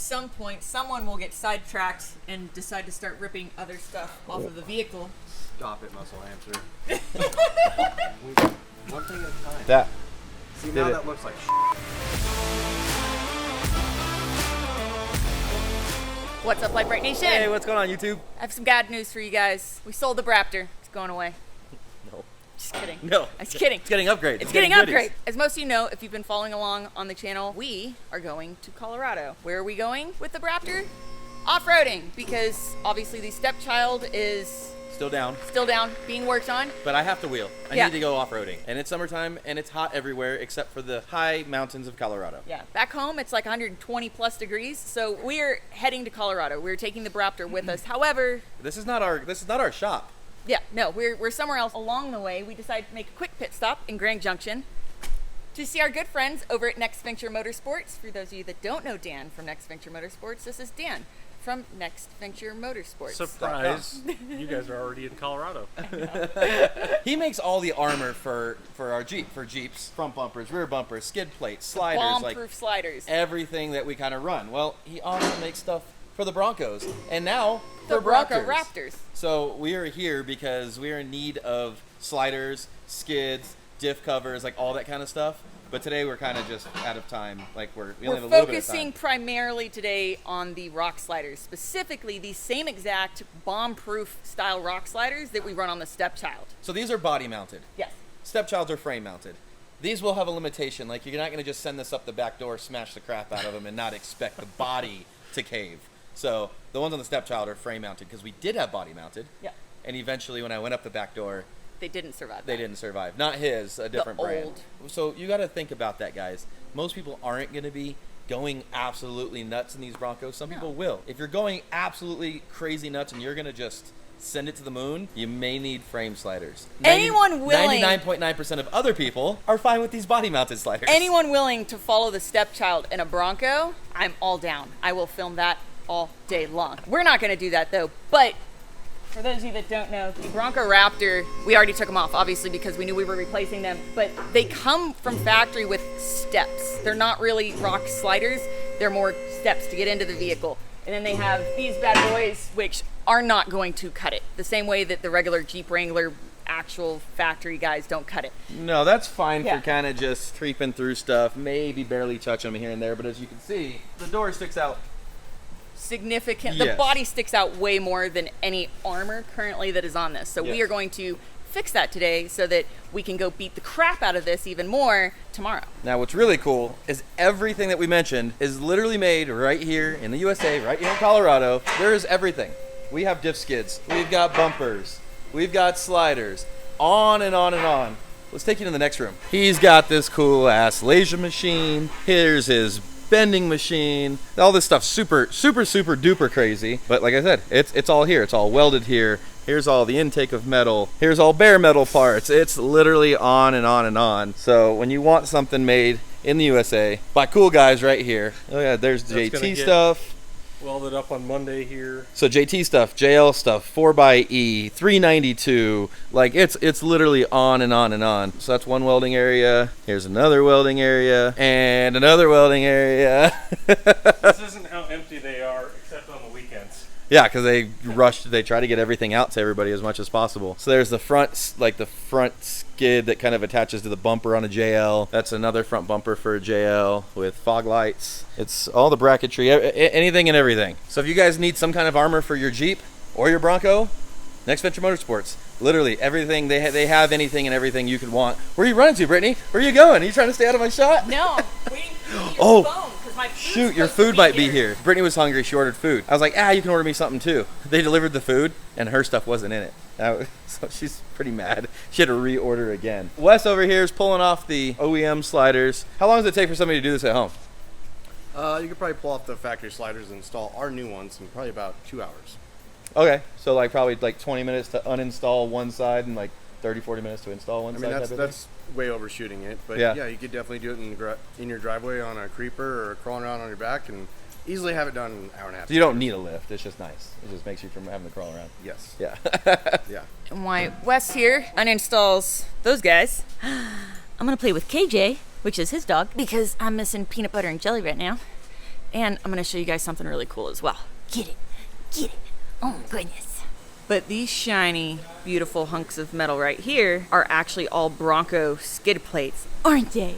some point, someone will get sidetracked and decide to start ripping other stuff off of the vehicle. Stop it, muscle hamster. One thing at a time. That. See, now that looks like What's up, Brite Nation? Hey, what's going on, YouTube? I have some bad news for you guys. We sold the Raptor. It's going away. No. Just kidding. No. I'm just kidding. It's getting upgrades. It's getting upgrades. As most of you know, if you've been following along on the channel, we are going to Colorado. Where are we going with the Raptor? Off-roading, because obviously the stepchild is Still down, being worked on. but I have to wheel. I Yeah. need to go off-roading. And it's summertime, and it's hot everywhere except for the high mountains of Colorado. Yeah, back home it's like 120 plus degrees, so we're heading to Colorado. We're taking the Raptor with us. However, This is not our shop. yeah, no, we're somewhere else. Along the way, we decided to make a quick pit stop in Grand Junction to see our good friends over at Next Venture Motorsports. For those of you that don't know Dan from Next Venture Motorsports, this is Dan from Next Venture Motorsports. Surprise! You guys are already in Colorado. He makes all the armor for our Jeep, for Jeeps, front bumpers, rear bumpers, skid plates, sliders, Bomb-proof sliders. everything that we kind of run. Well, he also makes stuff for the Broncos, and now The for Bronco Raptors. Raptors. So we are here because we are in need of sliders, skids, diff covers, like all that kind of stuff. But today we're kind of just out of time. Like we only have a little bit of focusing time. primarily today on the rock sliders, specifically the same exact bomb-proof style rock sliders that we run on the stepchild. So these are body mounted. Yes. Stepchilds are frame mounted. These will have a limitation. Like you're not going to just send this up the back door, smash the crap out of them, and not expect the body to cave. So the ones on the stepchild are frame mounted because we did have body mounted. Yeah. And eventually, when I went up the back door, They didn't survive. they that. didn't survive. Not his, a different brand. old. So you got to think about that, guys. Most people aren't going to be going absolutely nuts in these Broncos. Some people will. If you're going absolutely crazy nuts and you're going to just send it to the moon, you may need frame sliders. Anyone willing- 99.9% of other people are fine with these body-mounted sliders. Anyone willing to follow the stepchild in a Bronco, I'm all down. I will film that all day long. We're not going to do that though, but for those of you that don't know, the Bronco Raptor, we already took them off, obviously, because we knew we were replacing them, but they come from factory with steps. They're not really rock sliders. They're more steps to get into the vehicle. And then they have these bad boys, which are not going to cut it, the same way that the regular Jeep Wrangler actual factory guys don't cut it. No, that's fine Yeah. for kind of just creeping through stuff, maybe barely touching them here and there, but as you can see, the door sticks out. Significant. The Yes. body sticks out way more than any armor currently that is on this. So we Yes. are going to fix that today so that we can go beat the crap out of this even more tomorrow. Now, what's really cool is everything that we mentioned is literally made right here in the USA, right here in Colorado. There is everything. We have diff skids, we've got bumpers, we've got sliders, on and on and on. Let's take you to the next room. He's got this cool ass laser machine. Here's his bending machine. All this stuff super duper crazy. But like I said, it's all here. It's all welded here. Here's all the intake of metal. Here's all bare metal parts. It's literally on and on and on. So when you want something made in the USA by cool guys right here. Oh yeah, there's That's gonna JT get stuff. Welded up on Monday here. So JT stuff, JL stuff, 4xe, 392, like it's literally on and on and on. So that's one welding area. Here's another welding area and another welding area. This isn't how empty they are, except on the weekends. Yeah, because they try to get everything out to everybody as much as possible. So there's the front skid that kind of attaches to the bumper on a JL. That's another front bumper for a JL with fog lights. It's all the bracketry, anything and everything. So if you guys need some kind of armor for your Jeep or your Bronco, Next Venture Motorsports, literally everything, they have anything and everything you could want. Where are you running to, Brittany? Where are you going? Are you trying to stay out of my shot? No, waiting for your Oh. phone, 'cause my food's Shoot, your supposed to food might be here. Brittany was hungry. She ordered food. I was like, you can order me something too. They delivered the food, and her stuff wasn't in it. So she's pretty mad. She had to reorder again. Wes over here is pulling off the OEM sliders. How long does it take for somebody to do this at home? You could probably pull off the factory sliders and install our new ones in probably about 2 hours. Okay, so probably 20 minutes to uninstall one side and 30-40 minutes to install one I side. mean, type of thing? that's way overshooting it, but Yeah. yeah, you could definitely do it in your driveway on a creeper or crawling around on your back and easily have it done in an hour and a half. So you don't need a lift. It's just nice. It just makes you from having to crawl around. Yes. Yeah. Yeah. And why Wes here uninstalls those guys. I'm gonna play with KJ, which is his dog, because I'm missing peanut butter and jelly right now. And I'm gonna show you guys something really cool as well. Get it, get it. Oh my goodness. But these shiny, beautiful hunks of metal right here are actually all Bronco skid plates, aren't they?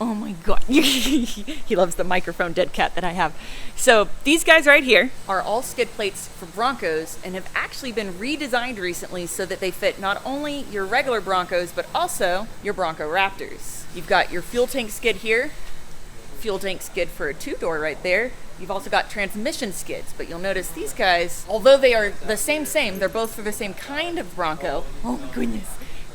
Oh my God. He loves the microphone dead cat that I have. So these guys right here are all skid plates for Broncos and have actually been redesigned recently so that they fit not only your regular Broncos, but also your Bronco Raptors. You've got your fuel tank skid here, fuel tank skid for a 2-door right there. You've also got transmission skids, but you'll notice these guys, although they are the same, they're both for the same kind of Bronco. Oh my goodness.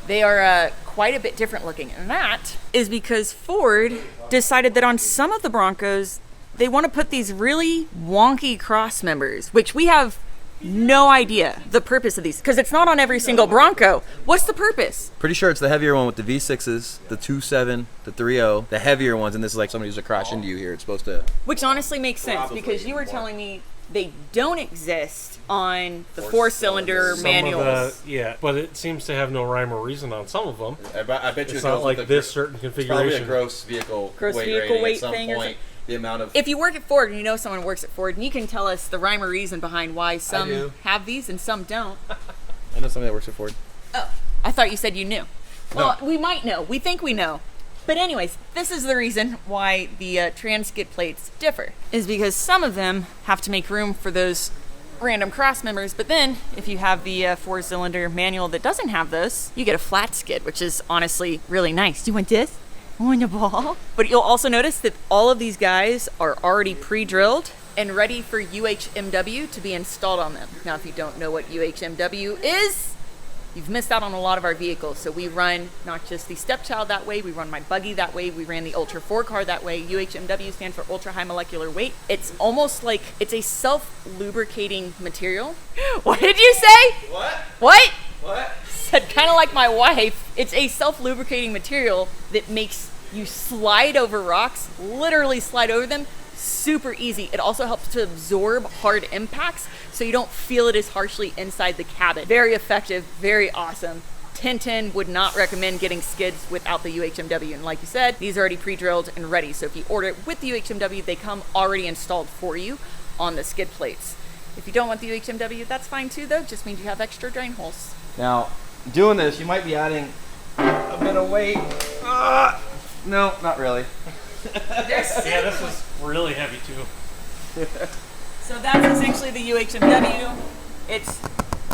They are quite a bit different looking. And that is because Ford decided that on some of the Broncos, they want to put these really wonky cross members, which we have no idea the purpose of these, because it's not on every single Bronco. What's the purpose? Pretty sure it's the heavier one with the V6s, the 2.7, the 3.0, the heavier ones, and this is like somebody who's to crash into you here. It's supposed to... Which honestly makes sense, because you were telling me they don't exist on the 4-cylinder manuals. Yeah, but it seems to have no rhyme or reason on some of them. I bet you it's not like this certain configuration. It's probably a gross vehicle weight thing at some point. The amount of... If you work at Ford and you know someone works at Ford, and you can tell us the rhyme or reason behind why some have these and some don't. I know somebody that works at Ford. Oh, I thought you said you knew. Well, we might know. We think we know. But anyways, this is the reason why the trans skid plates differ, is because some of them have to make room for those random cross members, but then if you have the 4-cylinder manual that doesn't have those, you get a flat skid, which is honestly really nice. Do you want this? On the ball. But you'll also notice that all of these guys are already pre-drilled and ready for UHMW to be installed on them. Now, if you don't know what UHMW is, you've missed out on a lot of our vehicles. So we run not just the stepchild that way, we run my buggy that way, we ran the Ultra 4 car that way. UHMW stands for ultra high molecular weight. It's almost like it's a self-lubricating material. What did you say? What? Said kind of like my wife. It's a self-lubricating material that makes you slide over rocks, literally slide over them, super easy. It also helps to absorb hard impacts so you don't feel it as harshly inside the cabin. Very effective, very awesome. 1010 would not recommend getting skids without the UHMW. And like you said, these are already pre-drilled and ready. So if you order it with the UHMW, they come already installed for you on the skid plates. If you don't want the UHMW, that's fine too though. Just means you have extra drain holes. Now, doing this, you might be adding a bit of weight. No, not really. Yeah, this is really heavy too. So that's essentially the UHMW. It's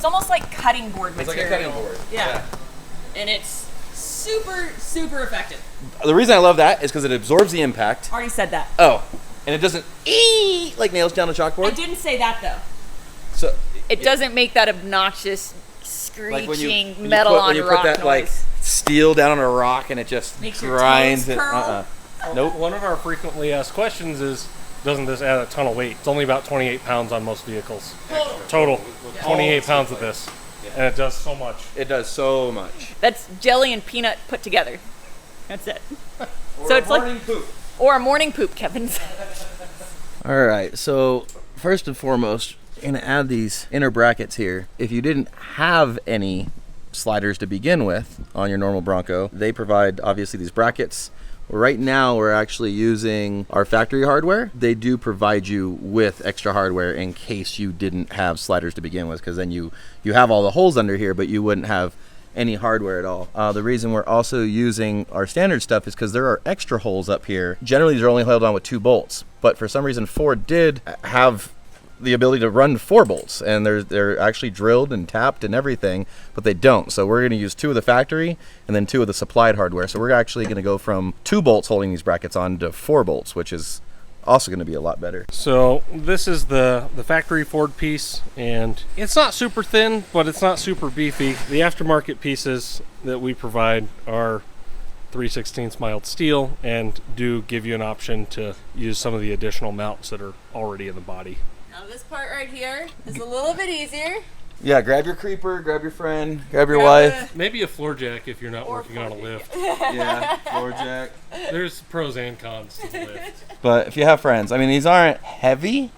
almost like cutting board material. It's like a cutting board. Yeah. And it's super, super effective. The reason I love that is because it absorbs the impact. Already said that. Oh, and it doesn't like nails down a chalkboard. I didn't say that though. So it doesn't make that obnoxious screeching like when you metal on rock when you put that noise. like steel down on a rock and it just Makes your grinds toes it. curl. Nope. One of our frequently asked questions is, doesn't this add a ton of weight? It's only about 28 pounds on most vehicles. Total. 28 pounds of this. And it does so much. It does so much. That's jelly and peanut put together. That's it. So it's like poop. or a morning poop, Kevin. All right, so first and foremost, you're gonna add these inner brackets here. If you didn't have any sliders to begin with on your normal Bronco, they provide obviously these brackets. Right now we're actually using our factory hardware. They do provide you with extra hardware in case you didn't have sliders to begin with, because then you have all the holes under here, but you wouldn't have any hardware at all. The reason we're also using our standard stuff is because there are extra holes up here. Generally they're only held on with 2 bolts, but for some reason Ford did have the ability to run 4 bolts, and they're actually drilled and tapped and everything, but they don't. So we're going to use 2 of the factory and then 2 of the supplied hardware. So we're actually going to go from 2 bolts holding these brackets on to 4 bolts, which is also going to be a lot better. So this is the factory Ford piece, and it's not super thin, but it's not super beefy. The aftermarket pieces that we provide are 3/16 mild steel and do give you an option to use some of the additional mounts that are already in the body. Now this part right here is a little bit easier. Yeah, grab your creeper, grab your friend, grab your wife. Maybe a floor jack if you're not working on a lift. Yeah, floor jack. There's pros and cons to the lift. But if you have friends, I mean, these aren't heavy,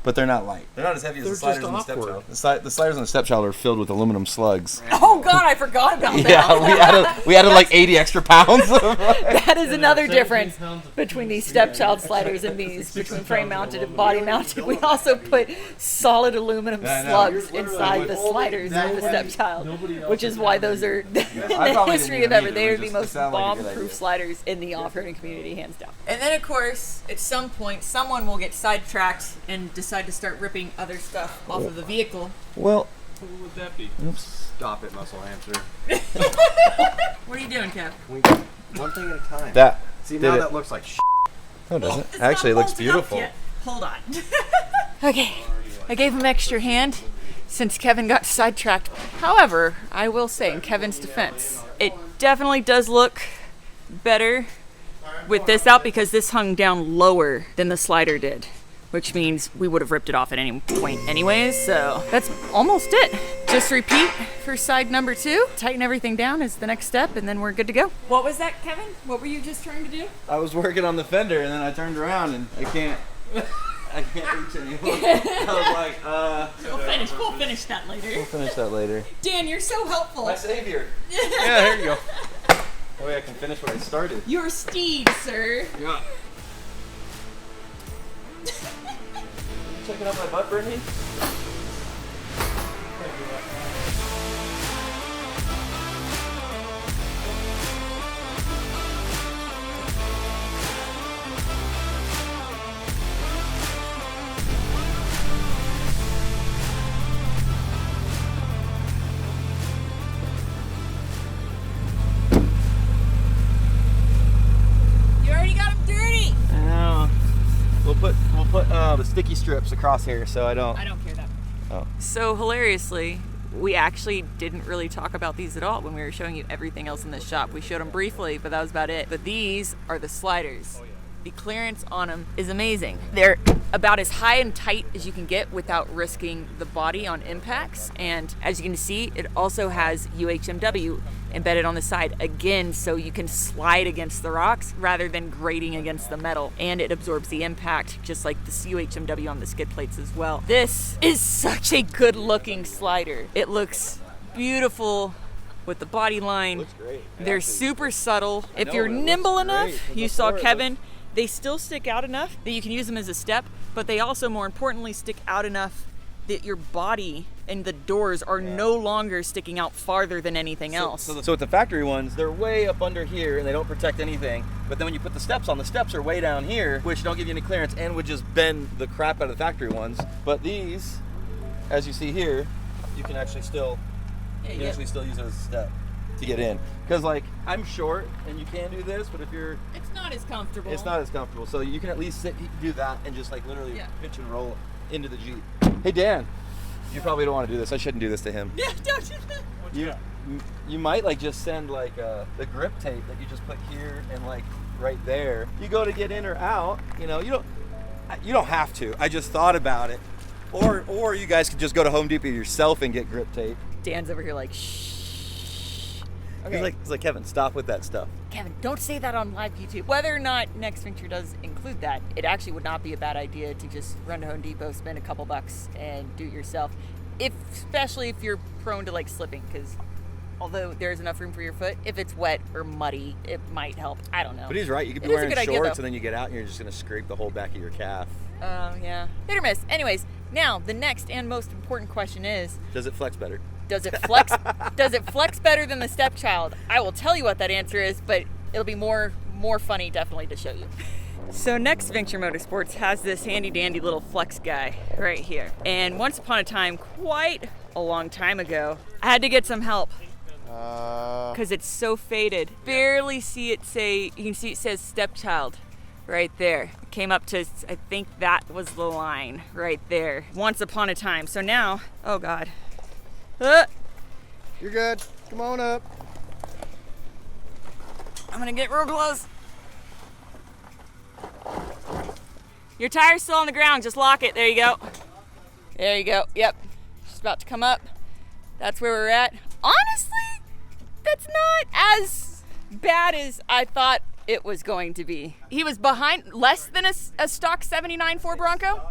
but they're not light. They're not as heavy as the They're sliders just on the awkward. Stepchild. The sliders on the Stepchild are filled with aluminum slugs. Oh God, I forgot about that. Yeah, we added like 80 extra pounds. That is another 17 difference pounds of between these Stepchild sliders and these, between frame mounted and body mounted. We also put solid aluminum slugs inside the sliders of the Stepchild, which is why those are in the history of ever. They are the most bomb-proof sliders in the off-roading community, hands down. And then, of course, at some point, someone will get sidetracked and decide to start ripping other stuff off of the vehicle. Well, What would that be? Stop it, muscle hamster. What are you doing, Kev? One thing at a time. that. See, did now it. that looks like shit. No, it doesn't. It's Actually, it not looks bolted up beautiful. yet. Hold on. Okay, I gave him extra hand since Kevin got sidetracked. However, I will say in Kevin's defense, it definitely does look better with this out because this hung down lower than the slider did, which means we would have ripped it off at any point anyways, so that's almost it. Just repeat for side number 2. Tighten everything down is the next step, and then we're good to go. What was that, Kevin? What were you just trying to do? I was working on the fender, and then I turned around, and I can't reach anymore. I was like, We'll finish that later. we'll finish that later. Dan, you're so helpful. My savior. Yeah, here you go. That way I can finish what I started. Your steed, sir. Yeah. Checking out my butt, Brittany? You already got him dirty. I know. We'll put the sticky strips across here so I don't. I don't care that much. Oh. So hilariously, we actually didn't really talk about these at all when we were showing you everything else in this shop. We showed them briefly, but that was about it. But these are the sliders. The clearance on them is amazing. They're about as high and tight as you can get without risking the body on impacts. And as you can see, it also has UHMW embedded on the side again, so you can slide against the rocks rather than grating against the metal. And it absorbs the impact just like the UHMW on the skid plates as well. This is such a good looking slider. It looks beautiful with the body line. Looks great. They're super subtle. If know, you're it looks nimble enough, great. From you saw before, it Kevin, they still stick out enough that you can use them as a step, but they also, more importantly, stick out enough that your body and the doors are no longer sticking out farther than anything else. So with the factory ones, they're way up under here and they don't protect anything. But then when you put the steps on, the steps are way down here, which don't give you any clearance and would just bend the crap out of the factory ones. But these, as you see here, you can actually still use it as a step to get in. Because like I'm short and you can do this, but if you're, It's not as comfortable. it's not as comfortable. So you can at least do that and just like literally pitch and roll into the Jeep. Hey Dan, you probably don't want to do this. I shouldn't do this to him. Yeah, don't you? You might like just send like the grip tape that you just put here and like right there. You go to get in or out, you know, you don't have to. I just thought about it. Or you guys could just go to Home Depot yourself and get grip tape. Dan's over here like, shh. Okay. He's like, Kevin, stop with that stuff. Kevin, don't say that on live YouTube. Whether or not Next Venture does include that, it actually would not be a bad idea to just run to Home Depot, spend a couple bucks, and do it yourself. Especially if you're prone to like slipping, because although there's enough room for your foot, if it's wet or muddy, it might help. I don't know. But he's right. You could be It is a wearing good idea, shorts though. and then you get out and you're just gonna scrape the whole back of your calf. Yeah. Hit or miss. Anyways, now the next and most important question is, Does it flex better? does it flex does it flex better than the Stepchild? I will tell you what that answer is, but it'll be more funny definitely to show you. So Next Venture Motorsports has this handy dandy little flex guy right here. And once upon a time, quite a long time ago, I had to get some help because it's so faded. Barely see it say, you can see it says Stepchild right there. It came up to, I think that was the line right there. Once upon a time. So now, oh God. You're good. Come on up. I'm gonna get real close. Your tire's still on the ground, just lock it. There you go. There you go. Yep. Just about to come up. That's where we're at. Honestly, that's not as bad as I thought it was going to be. He was behind less than a stock 79 Ford Bronco?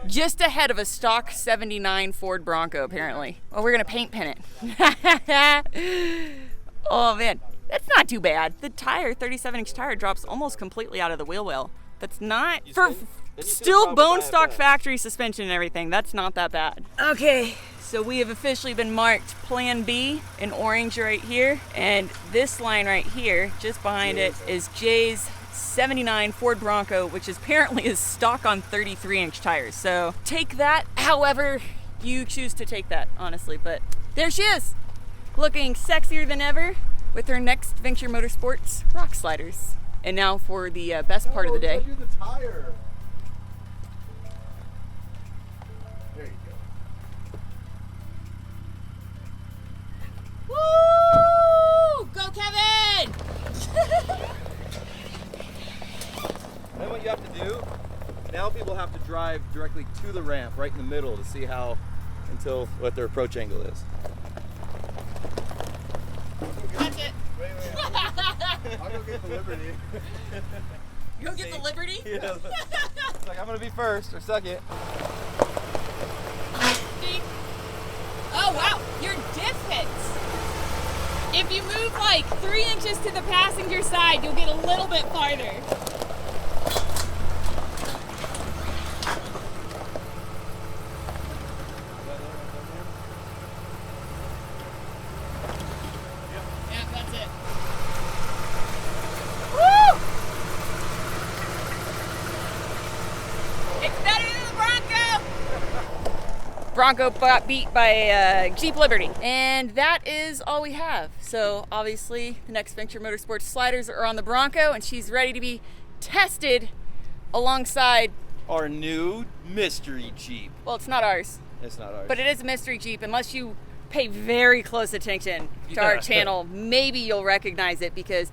Just ahead of a stock 79 Ford Bronco, apparently. Well, we're gonna paint pin it. Oh man, that's not too bad. The tire, 37-inch tire, drops almost completely out of the wheel well. That's not, for still bone stock factory suspension and everything, that's not that bad. Okay, so we have officially been marked Plan B in orange right here. And this line right here, just behind it, is Jay's 79 Ford Bronco, which apparently is stock on 33-inch tires. So take that however you choose to take that, honestly. But there she is, looking sexier than ever with her next Venture Motorsports rock sliders. And now for the best part of the day. The tire. There you go. Woo! Go Kevin! Then what you have to do, now people have to drive directly to the ramp, right in the middle, to see until what their approach angle is. That's it. Wait. I'll go get the Liberty. Go get the Liberty? Yeah. It's like, I'm gonna be first or second. Oh wow, your diff hits. If you move like 3 inches to the passenger side, you'll get a little bit farther. Yeah, that's it. Woo! It's better than the Bronco! Bronco got beat by Jeep Liberty. And that is all we have. So obviously the next Venture Motorsports sliders are on the Bronco and she's ready to be tested alongside, Our new mystery Jeep. well, it's not ours, It's not ours. but it is a mystery Jeep. Unless you pay very close attention to our channel, maybe you'll recognize it because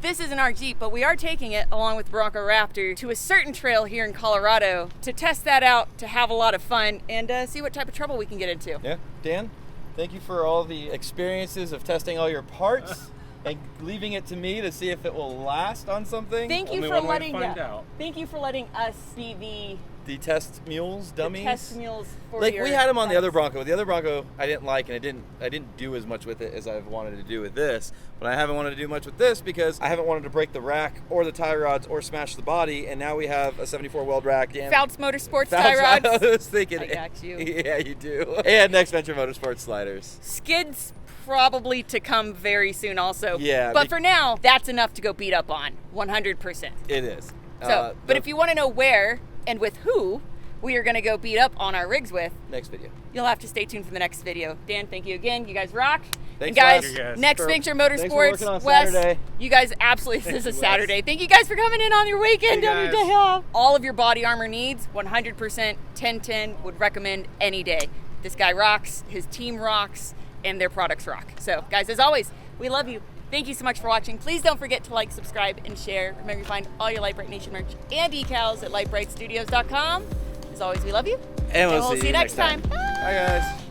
this isn't our Jeep, but we are taking it along with Bronco Raptor to a certain trail here in Colorado to test that out, to have a lot of fun, and see what type of trouble we can get into. Yeah, Dan, thank you for all the experiences of testing all your parts and leaving it to me to see if it will last on something. Thank you Only for one way to letting find out. Thank you for letting us be The test mules, dummies. the test mules for Like your we had them on the other tests. Bronco. The other Bronco I didn't like, and I didn't do as much with it as I've wanted to do with this. But I haven't wanted to do much with this because I haven't wanted to break the rack or the tie rods or smash the body. And now we have a 74 weld rack. And Fouts Motorsports tie rods. I was thinking, I got you. Yeah, you do. And next Venture Motorsports sliders. Skids probably to come very soon also. Yeah, But for now, that's enough to go beat up on, 100%. It is. So, but if you want to know where and with who we are going to go beat up on our rigs with, next video. you'll have to stay tuned for the next video. Dan, thank you again. You guys rock. Thanks, and guys, Wes. Thank you guys. next For- Venture thanks for Motorsports, working on Wes, Saturday. you guys absolutely, this is you, Saturday. Wes. Thank you guys for coming in on your weekend, Hey, on your guys. day off. All of your body armor needs, 100%, 10/10, would recommend any day. This guy rocks, his team rocks, and their products rock. So guys, as always, we love you. Thank you so much for watching. Please don't forget to like, subscribe, and share. Remember, you find all your Lite Brite Nation merch and decals at litebritstudios.com. As always, we love you. And we'll see you next time. Bye, guys.